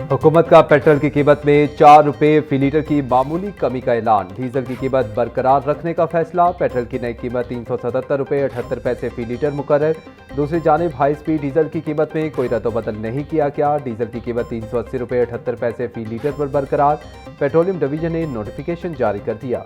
हुकूमत का पेट्रोल की कीमत में 4 रुपये फी लीटर की मामूली कमी का ऐलान। डीजल की कीमत बरकरार रखने का फैसला। पेट्रोल की नई कीमत 377 रुपये 78 पैसे फी लीटर मुकर्रर। दूसरी जानिब हाई स्पीड डीजल की कीमत में कोई रद्दोबदल नहीं किया गया। डीजल की कीमत 380 रुपये 78 पैसे फी लीटर पर बरकरार। पेट्रोलियम डिवीजन ने नोटिफिकेशन जारी कर दिया।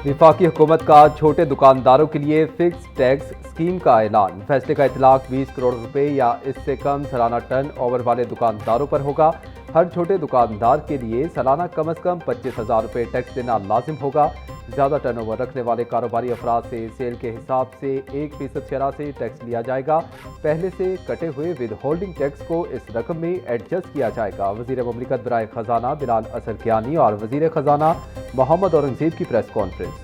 वफाकी हुकूमत का छोटे दुकानदारों के लिए फिक्स टैक्स स्कीम का ऐलान। फैसले का इतलाक 20 करोड़ रुपए या इससे कम सालाना टर्न ओवर वाले दुकानदारों पर होगा। हर छोटे दुकानदार के लिए सालाना कम अज कम 25,000 रुपये टैक्स देना लाजिम होगा। ज़्यादा टर्नओवर रखने वाले कारोबारी अफराद से सेल के हिसाब से 1% शरह से टैक्स लिया जाएगा। पहले से कटे हुए विद होल्डिंग टैक्स को इस रकम में एडजस्ट किया जाएगा। वज़ीर मुमलिकत बराए ख़जाना बिलाल असरकियानी और वज़ीर ख़जाना मोहम्मद औरंगज़ेब की प्रेस कॉन्फ्रेंस।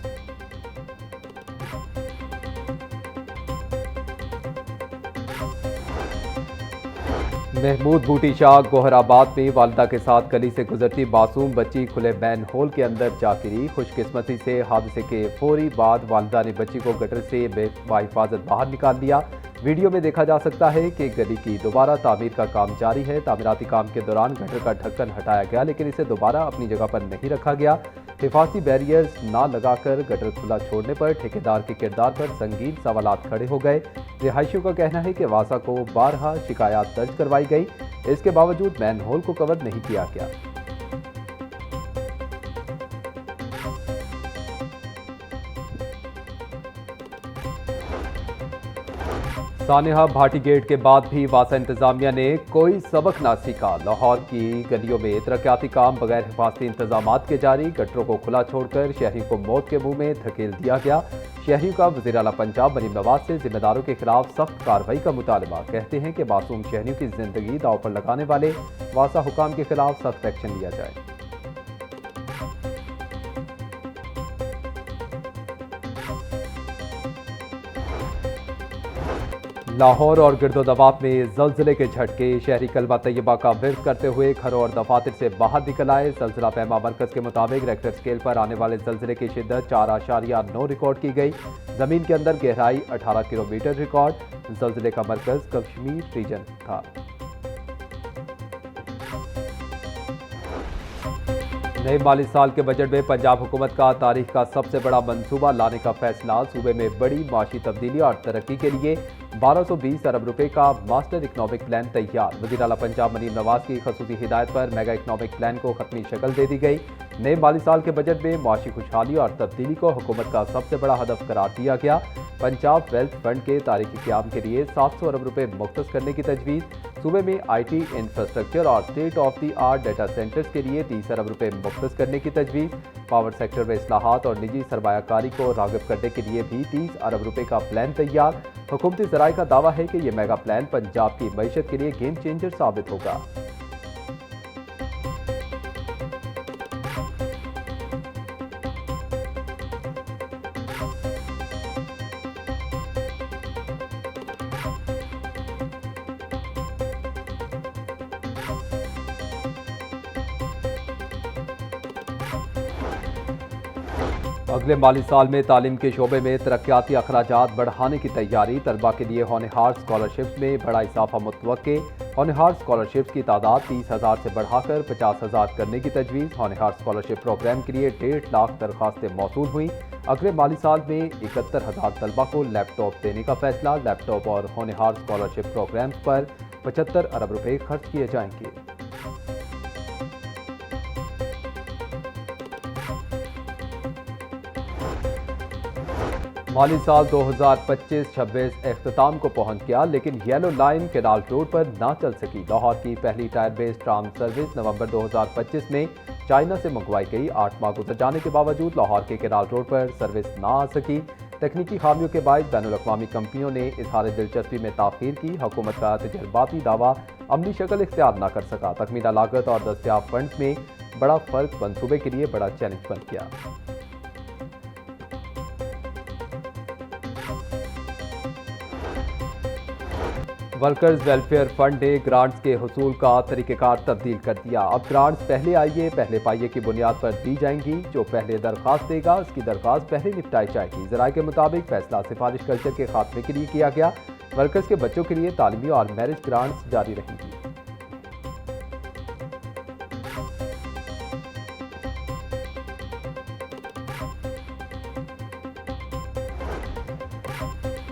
महमूद बूटी शाह गोहराबाद में वालिदा के साथ गली से गुजरती मासूम बच्ची खुले मैन होल के अंदर जा गिरी। खुशकिस्मती से हादसे के फौरी बाद वालिदा ने बच्ची को गटर से बाहिफाजत बाहर निकाल लिया। वीडियो में देखा जा सकता है कि गली की दोबारा तामीर का काम जारी है। तामीराती काम के दौरान गटर का ढक्कन हटाया गया, लेकिन इसे दोबारा अपनी जगह पर नहीं रखा गया। हिफाजती बैरियर्स ना लगाकर गटर खुला छोड़ने पर ठेकेदार के किरदार पर संगीन सवालात खड़े हो गए। रिहायशियों का कहना है कि वासा को बारहा शिकायत दर्ज करवाई गई, इसके बावजूद मैन होल को कवर नहीं किया गया। सानेहा भाटी गेट के बाद भी वासा इंतजामिया ने कोई सबक ना सीखा। लाहौर की गलियों में तरक्याती काम बगैर हिफाजती इंतजाम के जारी। गटरों को खुला छोड़कर शहरी को मौत के मुंह में धकेल दिया गया। शहरी का वज़ीर आला पंजाब मरीम नवाज से जिम्मेदारों के खिलाफ सख्त कार्रवाई का मुतालबा। कहते हैं कि मासूम शहरियों की जिंदगी दांव पर लगाने वाले वासा हुकाम के खिलाफ सख्त एक्शन लिया जाए। लाहौर और गिरदोदवाब में ज़लज़ले के झटके। शहरी कलमा तैयबा का विर्द करते हुए घरों और दफातर से बाहर निकल आए। ज़लज़ला पैमा मरकज़ के मुताबिक रेक्टर स्केल पर आने वाले ज़लज़ले की शिद्दत 4.9 रिकॉर्ड की गई। ज़मीन के अंदर गहराई 18 किलोमीटर रिकॉर्ड। ज़लज़ले का मरकज़ कश्मीर रीजन था। नए माली साल के बजट में पंजाब हुकूमत का तारीख का सबसे बड़ा मंसूबा लाने का फैसला। सूबे में बड़ी माशी तब्दीली और तरक्की के लिए 1220 अरब रुपए का मास्टर इकनॉमिक प्लान तैयार। वज़ीर आला पंजाब मरीम नवाज की खसूसी हिदायत पर मेगा इकनॉमिक प्लान को खत्मी शक्ल दे दी गई। नए माली साल के बजट में माशी खुशहाली और तब्दीली को हुकूमत का सबसे बड़ा हदफ करार दिया गया। पंजाब वेल्थ फंड के तारीखी क़याम के लिए 700 अरब रुपए मुख्तस करने की तजवीज़। सूबे में IT इंफ्रास्ट्रक्चर और state of the art data centres के लिए 30 अरब रुपए मुख्तस करने की तजवीज़। पावर सेक्टर में इस्लाहात और निजी सरमायाकारी को राग़िब करने के लिए भी 30 अरब रुपए का प्लान तैयार। हुकूमती ज़राए का दावा है कि यह मेगा प्लान पंजाब की मईशत के लिए गेम चेंजर साबित होगा। अगले माली साल में तालीम के शोबे में तरक्याती अखराजात बढ़ाने की तैयारी। तलबा के लिए होनहार स्कॉलरशिप्स में बड़ा इजाफा मुतवक्के। होनहार स्कॉलरशिप्स की तादाद 30,000 से बढ़ाकर 50,000 करने की तजवीज़। होनहार स्कॉलरशिप प्रोग्राम के लिए 1.5 लाख दरखास्तें मौसूल हुई। अगले माली साल में 71,000 तलबा को लैपटॉप देने का फैसला। लैपटॉप और होनहार स्कॉलरशिप प्रोग्राम पर 75 अरब रुपए खर्च किए जाएंगे। माली साल 2025-26 अख्ताम को पहुंच गया, लेकिन येलो लाइन केनाल रोड पर ना चल सकी। लाहौर की पहली टायर बेस्ड ट्राम सर्विस नवंबर 2025 में चाइना से मंगवाई गई। 8 माह गुजर जाने के बावजूद लाहौर के केनाल रोड पर सर्विस ना आ सकी। तकनीकी खामियों के बायस बैनुल अक़वामी कंपनियों ने इज़हार दिलचस्पी में ताख़ीर की। हुकूमत का तजर्बाती दावा अमली शक्ल इख्तियार ना कर सका। तकमीला लागत और दस्तियाब फंड में बड़ा फ़र्क मनसूबे के लिए बड़ा चैलेंज बन गया। वर्कर्स वेलफेयर फंड ने ग्रांट्स के हुसूल का तरीक़ेकार तब्दील कर दिया। अब ग्रांट्स पहले आइए पहले पाइए की बुनियाद पर दी जाएंगी। जो पहले दरख्वास्त देगा उसकी दरख्वास्त पहले निपटाई जाएगी। ज़राए के मुताबिक फैसला सिफारिश कल्चर के खात्मे के लिए किया गया। वर्कर्स के बच्चों के लिए तालीमी और मैरिज ग्रांट्स जारी रहेंगी।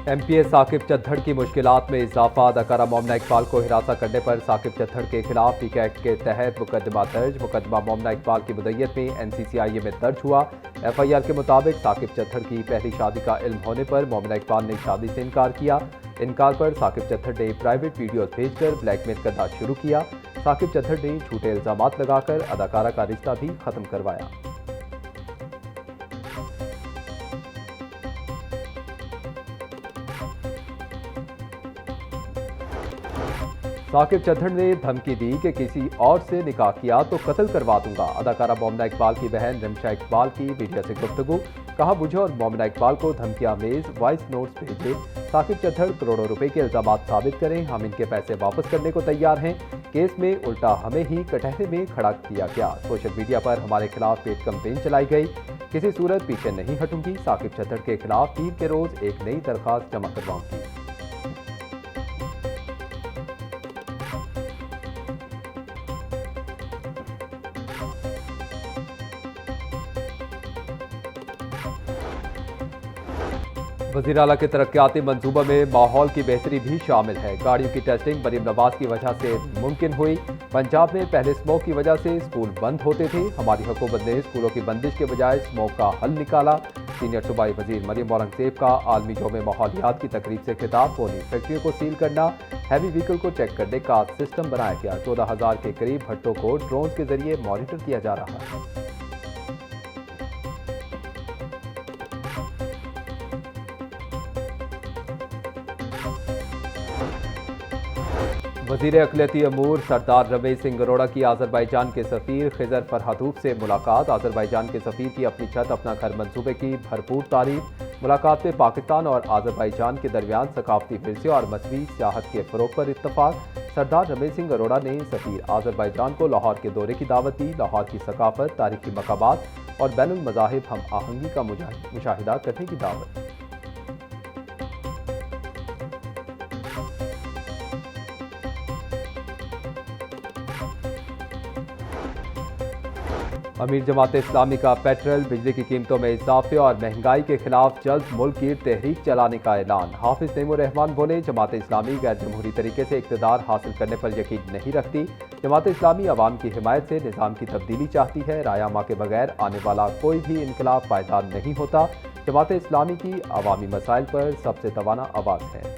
एमपीए साकिब चद्दड़ की मुश्किलात में इजाफा। अदाकारा मोमना इकबाल को हिरासत करने पर साकिब चद्दड़ के खिलाफ पीके एक्ट के तहत मुकदमा दर्ज। मुकदमा मोमना इकबाल की मुद्दत में एनसीसीआईए में दर्ज हुआ। एफआईआर के मुताबिक साकिब चद्दड़ की पहली शादी का इल्म होने पर मोमना इकबाल ने शादी से इनकार किया। इनकार पर साकिब चद्दड़ ने प्राइवेट वीडियोज भेजकर ब्लैकमेल करना शुरू किया। साकिब चद्दड़ ने झूठे इल्जामात लगाकर अदाकारा का रिश्ता भी खत्म करवाया। साकिब चद्दड़ ने धमकी दी कि किसी और से निकाह किया तो कत्ल करवा दूंगा। अदाकारा मोमना इकबाल की बहन रिमशा इकबाल की मीडिया से गुफ्तगू। कहा, मुझे और मोमना इकबाल को धमकियां मेज वॉइस नोट्स भेजे। साकिब चद्दड़ करोड़ों रुपए के इल्जामात साबित करें, हम इनके पैसे वापस करने को तैयार हैं। केस में उल्टा हमें ही कटहरे में खड़ा किया गया। सोशल मीडिया पर हमारे खिलाफ पेड कैंपेन चलाई गई। किसी सूरत पीछे नहीं हटूंगी। साकिब चद्दड़ के खिलाफ पीर के रोज एक नई दरखास्त जमा करवाऊंगी। वज़ीर आला के तरक्याती मंसूबे में माहौल की बेहतरी भी शामिल है। गाड़ियों की टेस्टिंग मरीम नवाज की वजह से मुमकिन हुई। पंजाब में पहले स्मोक की वजह से स्कूल बंद होते थे। हमारी हुकूमत ने स्कूलों की बंदिश के बजाय स्मोक का हल निकाला। सीनियर सूबाई वजीर मरियम औरंगजेब का आलमी यौम माहौलियात की तकरीब से खिताब। पोलिंग फैक्ट्रियों को सील करना, हैवी व्हीकल को चेक करने का सिस्टम बनाया गया। 14,000 के करीब भट्टों को ड्रोन के जरिए मॉनिटर किया जा रहा है। वज़ीर अक़लियती अमूर सरदार रमेश सिंह अरोड़ा की आज़रबाईजान के सफ़ीर खिज़र फरहादूब से मुलाकात। आज़रबाईजान के सफ़ीर की अपनी छत अपना घर मंसूबे की भरपूर तारीफ। मुलाकात में पाकिस्तान और आज़रबाईजान के दरमियान सकाफती विरसे और मजहबी सियाहत के फ़रोग़ पर इत्तफ़ाक़। सरदार रमेश सिंह अरोड़ा ने सफ़ीर आज़रबाईजान को लाहौर के दौरे की दावत दी। लाहौर की सकाफ़त, तारीख़ी मकामात और बैनुल मज़ाहिब हम आहंगी का मुशाहिदा करने की दावत। अमीर जमात इस्लामी का पेट्रोल, बिजली की कीमतों में इजाफे और महंगाई के खिलाफ जल्द मुल्क की तहरीक चलाने का ऐलान। हाफिज नईमुर रहमान बोले, जमात इस्लामी गैर जमहूरी तरीके से इक़्तिदार हासिल करने पर यकीन नहीं रखती। जमात इस्लामी अवाम की हिमायत से निज़ाम की तब्दीली चाहती है। रायामा के बगैर आने वाला कोई भी इनकलाब पायदार नहीं होता। जमात इस्लामी की अवामी मसाइल पर सबसे तवाना आवाज़ है।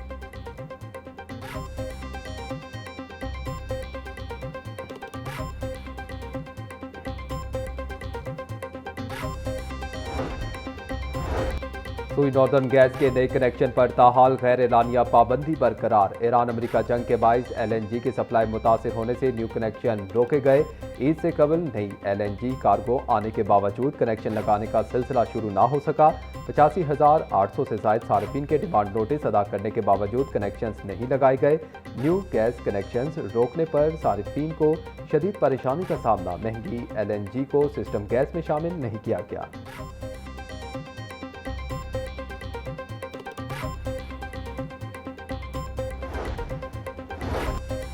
सुई नॉर्दर्न गैस के नए कनेक्शन पर ताहाल गैर एलानिया पाबंदी बरकरार। ईरान अमेरिका जंग के बाइस LNG की सप्लाई मुतासिर होने से न्यू कनेक्शन रोके गए। ईद से कबल नई LNG कार्गो आने के बावजूद कनेक्शन लगाने का सिलसिला शुरू ना हो सका। 85,800 से ज़ायद सार्फिन के डिमांड नोटिस अदा करने के बावजूद कनेक्शंस नहीं लगाए गए। न्यू गैस कनेक्शंस रोकने पर सार्फिन को शदीद परेशानी का सामना। महंगी LNG को सिस्टम गैस में शामिल नहीं किया गया।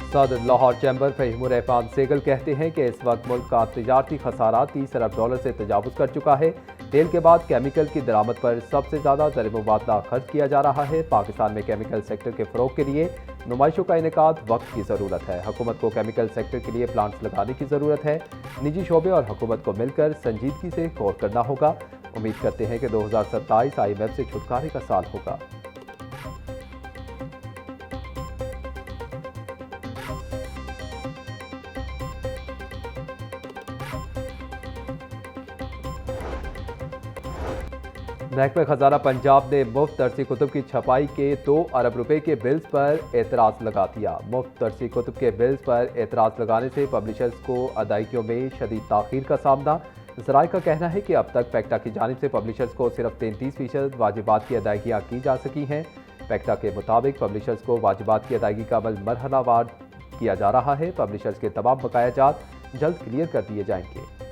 सदर लाहौर चैम्बर फ़हीमुर रहमान सेगल कहते हैं कि इस वक्त मुल्क का तिजारती खसारा 30 अरब डॉलर से तजावुज़ कर चुका है। तेल के बाद केमिकल की दरामद पर सबसे ज़्यादा ज़र मुबादला खर्च किया जा रहा है। पाकिस्तान में केमिकल सेक्टर के फ़रोग़ के लिए नुमाइशों का इनेकाद वक्त की ज़रूरत है। हुकूमत को केमिकल सेक्टर के लिए प्लांट्स लगाने की ज़रूरत है। निजी शोबे और हुकूमत को मिलकर संजीदगी से गौर करना होगा। उम्मीद करते हैं कि 2027 IMF से छुटकारे का साल होगा। महकमा खजाना पंजाब ने मुफ्त दरसी कुतुब की छपाई के 2 अरब रुपए के बिल्स पर एतराज़ लगा दिया। मुफ्त दरसी कुतुब के बिल्स पर एतराज़ लगाने से पब्लिशर्स को अदायगियों में शदीद ताख़ीर का सामना। ज़राए का कहना है कि अब तक फैक्टा की जानिब से पब्लिशर्स को सिर्फ 33% वाजिबात की अदायगियाँ की जा सकी हैं। पैक्टा के मुताबिक पब्लिशर्स को वाजिबात की अदायगी का अमल मरहलावार किया जा रहा है। पब्लिशर्स के तमाम बकाया जात जल्द क्लियर कर दिए जाएंगे।